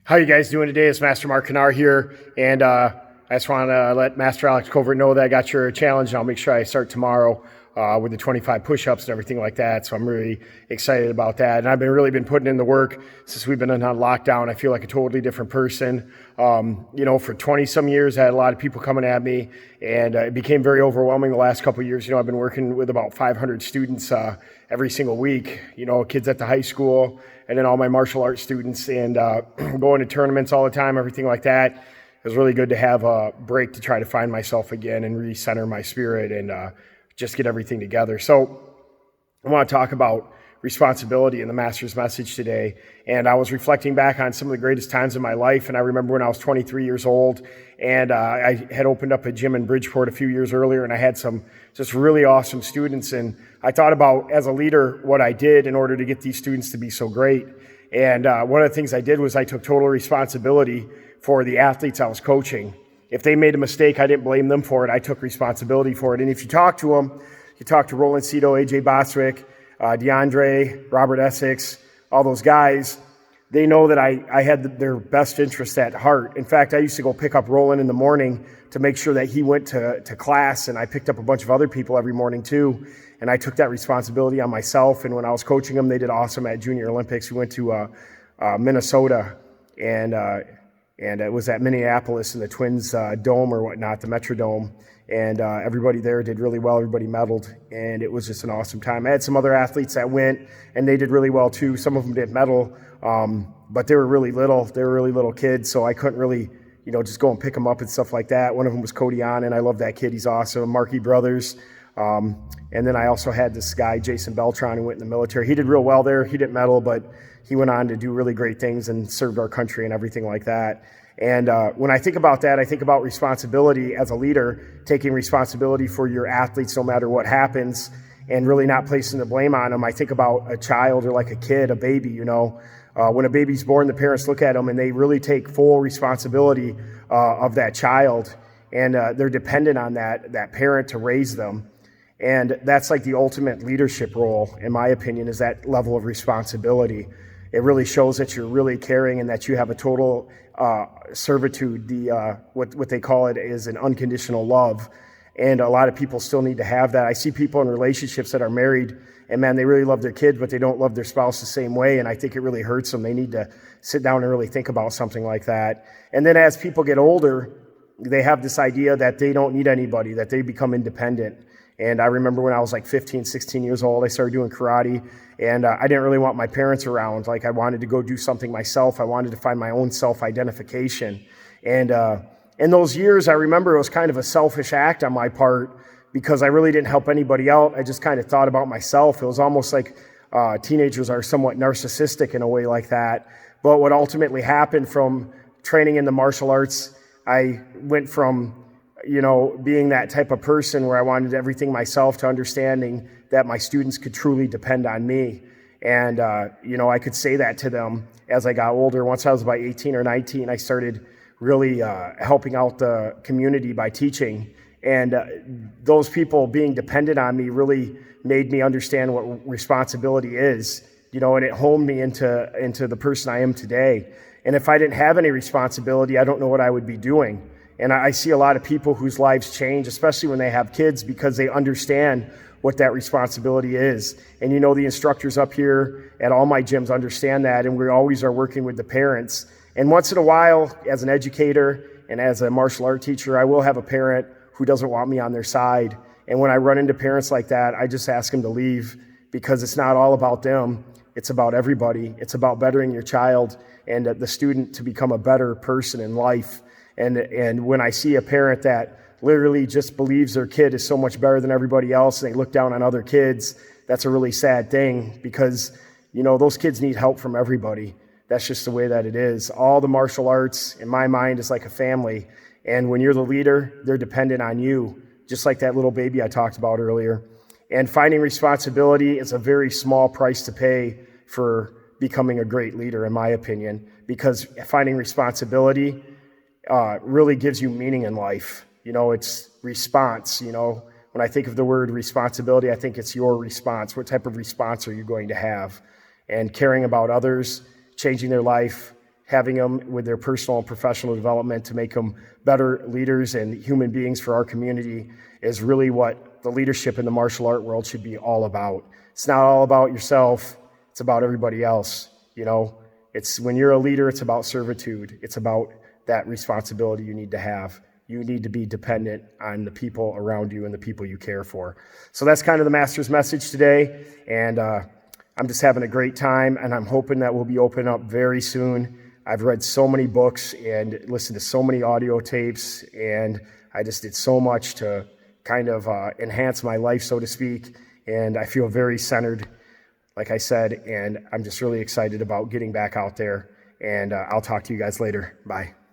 How you guys doing today? It's Master Mark Kanaar here, and I just want to let Master Alex Covert know that I got your challenge, and I'll make sure I start tomorrow with the 25 push-ups and everything like that. So I'm really excited about that, and I've really been putting in the work since we've been on lockdown. I feel like a totally different person. For 20 some years, I had a lot of people coming at me, and it became very overwhelming the last couple of years. I've been working with about 500 students every single week. Kids at the high school, and then all my martial arts students, and going to tournaments all the time, everything like that. It was really good to have a break to try to find myself again and recenter my spirit and just get everything together. So I want to talk about responsibility in the Master's message today. And I was reflecting back on some of the greatest times in my life. And I remember when I was 23 years old, and I had opened up a gym in Bridgeport a few years earlier, and I had some just really awesome students. And I thought about, as a leader, what I did in order to get these students to be so great. And one of the things I did was I took total responsibility for the athletes I was coaching. If they made a mistake, I didn't blame them for it. I took responsibility for it. And if you talk to them, you talk to Roland Cito, AJ Boswick, DeAndre, Robert Essex, all those guys, they know that I had their best interest at heart. In fact, I used to go pick up Roland in the morning to make sure that he went to class, and I picked up a bunch of other people every morning too. And I took that responsibility on myself. And when I was coaching them, they did awesome at Junior Olympics. We went to Minnesota, and it was at Minneapolis in the Twins Dome or whatnot, the Metrodome. And everybody there did really well. Everybody medaled, and it was just an awesome time. I had some other athletes that went, and they did really well too. Some of them didn't medal, but they were really little. They were really little kids, so I couldn't really, just go and pick them up and stuff like that. One of them was Cody On, and I love that kid. He's awesome. Markey Brothers. And then I also had this guy, Jason Beltran, who went in the military. He did real well there. He didn't medal, but he went on to do really great things and served our country and everything like that. And when I think about that, I think about responsibility as a leader, taking responsibility for your athletes no matter what happens, and really not placing the blame on them. I think about a child or like a kid, a baby, when a baby's born, the parents look at them and they really take full responsibility of that child, and they're dependent on that parent to raise them. And that's like the ultimate leadership role, in my opinion, is that level of responsibility. It really shows that you're really caring and that you have a total servitude. What they call it is an unconditional love. And a lot of people still need to have that. I see people in relationships that are married, and man, they really love their kids, but they don't love their spouse the same way. And I think it really hurts them. They need to sit down and really think about something like that. And then as people get older, they have this idea that they don't need anybody, that they become independent. And I remember when I was like 15, 16 years old, I started doing karate, and I didn't really want my parents around. Like, I wanted to go do something myself. I wanted to find my own self-identification. And in those years, I remember it was kind of a selfish act on my part because I really didn't help anybody out. I just kind of thought about myself. It was almost like teenagers are somewhat narcissistic in a way like that. But what ultimately happened from training in the martial arts, I went from being that type of person where I wanted everything myself to understanding that my students could truly depend on me. And, I could say that to them as I got older. Once I was about 18 or 19, I started really helping out the community by teaching. And those people being dependent on me really made me understand what responsibility is, and it honed me into the person I am today. And if I didn't have any responsibility, I don't know what I would be doing. And I see a lot of people whose lives change, especially when they have kids, because they understand what that responsibility is. And the instructors up here at all my gyms understand that, and we always are working with the parents. And once in a while, as an educator and as a martial art teacher, I will have a parent who doesn't want me on their side. And when I run into parents like that, I just ask them to leave, because it's not all about them. It's about everybody. It's about bettering your child and the student to become a better person in life. And when I see a parent that literally just believes their kid is so much better than everybody else, and they look down on other kids, that's a really sad thing, because, those kids need help from everybody. That's just the way that it is. All the martial arts, in my mind, is like a family. And when you're the leader, they're dependent on you, just like that little baby I talked about earlier. And finding responsibility is a very small price to pay for becoming a great leader, in my opinion, because finding responsibility really gives you meaning in life. It's response. When I think of the word responsibility, I think it's your response. What type of response are you going to have? And caring about others, changing their life, having them with their personal and professional development to make them better leaders and human beings for our community is really what the leadership in the martial art world should be all about. It's not all about yourself, it's about everybody else. It's when you're a leader, it's about servitude. It's about that responsibility you need to have. You need to be dependent on the people around you and the people you care for. So that's kind of the Master's message today. And I'm just having a great time, and I'm hoping that we'll be opening up very soon. I've read so many books and listened to so many audio tapes, and I just did so much to kind of enhance my life, so to speak. And I feel very centered, like I said, and I'm just really excited about getting back out there. And I'll talk to you guys later. Bye.